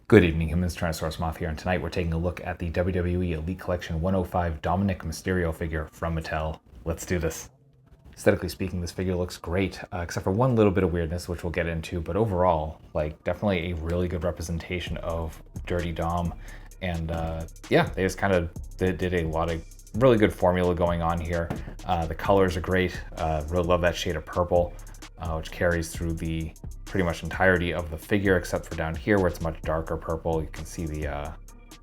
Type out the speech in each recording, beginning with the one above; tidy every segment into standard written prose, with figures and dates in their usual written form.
Good evening, humans. Tyrannosaurusmoth here, and tonight we're taking a look at the WWE Elite Collection 105 Dominik Mysterio figure from Mattel. Let's do this. Aesthetically speaking, this figure looks great, except for one little bit of weirdness, which we'll get into, but overall, like, definitely a really good representation of Dirty Dom. And yeah, they just kind of did a lot of really good formula going on here. The colors are great. Really love that shade of purple, which carries through the pretty much entirety of the figure, except for down here where it's much darker purple. You can see the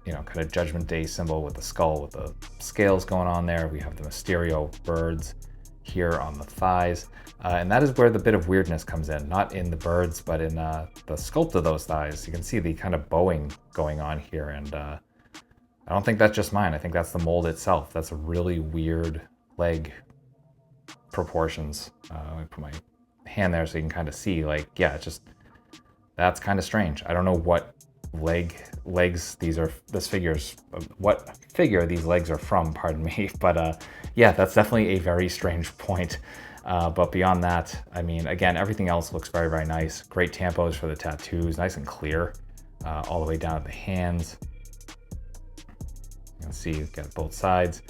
kind of Judgment Day symbol with the skull with the scales going on there. We have the Mysterio birds here on the thighs, and that is where the bit of weirdness comes in, not in the birds but in the sculpt of those thighs. You can see the kind of bowing going on here, and I don't think that's just mine. I think that's the mold itself. That's a really weird leg proportions. Let me put my hand there so you can kind of see, like, yeah, it's just, that's kind of strange. I don't know what legs these are, what figure these legs are from, pardon me, but yeah, that's definitely a very strange point. But beyond that, I mean, again, everything else looks very, very nice. Great tampos for the tattoos, nice and clear, all the way down at the hands. You can see you've got both sides.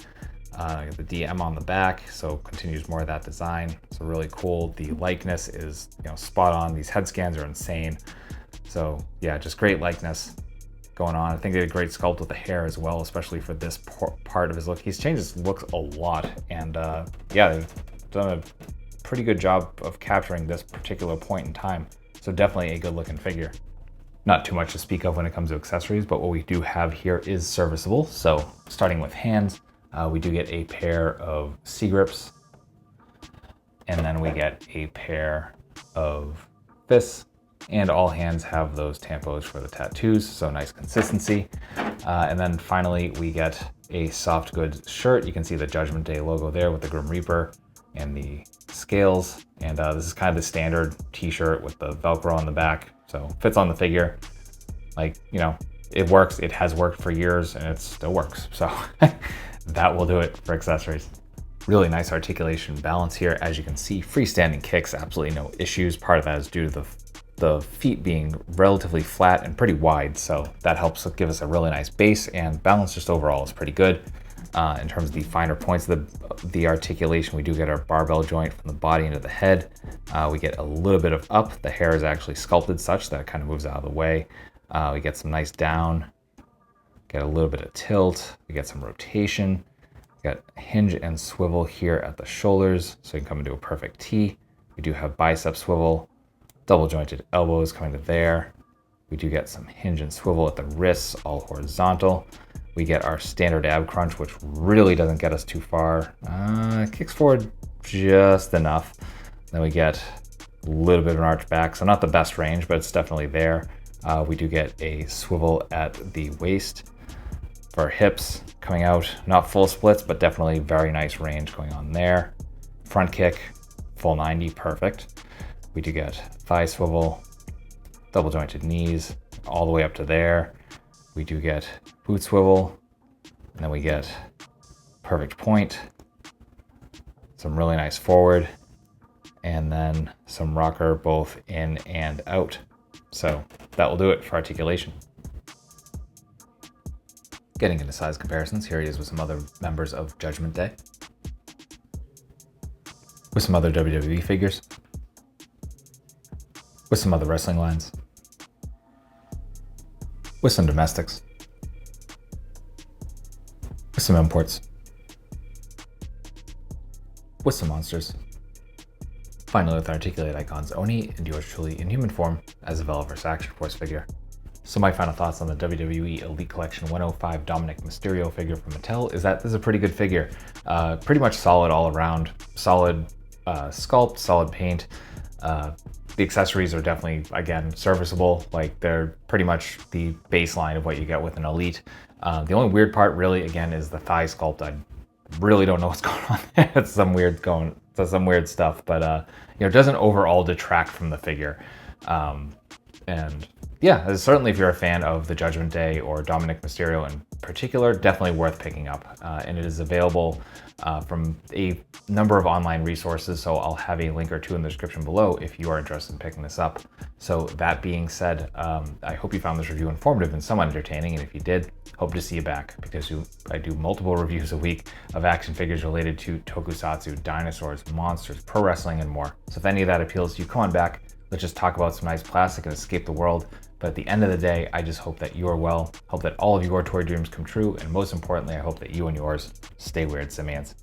The DM on the back, so continues more of that design. So really cool. The likeness is, spot on. These head scans are insane. So yeah, just great likeness going on. I think they did a great sculpt with the hair as well, especially for this part of his look. He's changed his looks a lot, and yeah, they've done a pretty good job of capturing this particular point in time. So definitely a good looking figure. Not too much to speak of when it comes to accessories, but what we do have here is serviceable. So starting with hands, we do get a pair of C-grips, and then we get a pair of fists, and all hands have those tampos for the tattoos, so nice consistency. And then finally, we get a soft goods shirt. You can see the Judgment Day logo there with the Grim Reaper and the scales, and this is kind of the standard t-shirt with the Velcro on the back, so fits on the figure. Like, it works. It has worked for years, and it still works, so that will do it for accessories. Really nice articulation balance here. As you can see, freestanding kicks, absolutely no issues. Part of that is due to the feet being relatively flat and pretty wide, so that helps give us a really nice base, and balance just overall is pretty good. In terms of the finer points of the articulation, we do get our barbell joint from the body into the head. We get a little bit of up. The hair is actually sculpted such that it kind of moves out of the way. We get some nice down. Get a little bit of tilt. We get some rotation. We got hinge and swivel here at the shoulders, so you can come into a perfect T. We do have bicep swivel, double jointed elbows coming to there. We do get some hinge and swivel at the wrists, all horizontal. We get our standard ab crunch, which really doesn't get us too far. Kicks forward just enough. Then we get a little bit of an arch back, so not the best range, but it's definitely there. We do get a swivel at the waist. For hips coming out, not full splits, but definitely very nice range going on there. Front kick, full 90, perfect. We do get thigh swivel, double jointed knees, all the way up to there. We do get boot swivel, and then we get perfect point, some really nice forward, and then some rocker both in and out. So that will do it for articulation. Getting into size comparisons, here he is with some other members of Judgment Day, with some other WWE figures, with some other wrestling lines, with some domestics, with some imports, with some monsters. Finally, with articulated icons, Oni and yours truly in human form as a Velaverse Action Force figure. So my final thoughts on the WWE Elite Collection 105 Dominik Mysterio figure from Mattel is that this is a pretty good figure. Pretty much solid all around. Solid sculpt, solid paint. The accessories are definitely, again, serviceable. Like, they're pretty much the baseline of what you get with an Elite. The only weird part really, again, is the thigh sculpt. I really don't know what's going on there. It's some weird stuff, but it doesn't overall detract from the figure. And yeah, certainly if you're a fan of the Judgment Day or Dominik Mysterio in particular, definitely worth picking up. And it is available from a number of online resources, so I'll have a link or two in the description below if you are interested in picking this up. So that being said, I hope you found this review informative and somewhat entertaining, and if you did, hope to see you back, because I do multiple reviews a week of action figures related to tokusatsu, dinosaurs, monsters, pro wrestling, and more. So if any of that appeals to you, come on back. Let's just talk about some nice plastic and escape the world. But at the end of the day, I just hope that you are well, hope that all of your toy dreams come true, and most importantly, I hope that you and yours stay weird, simians.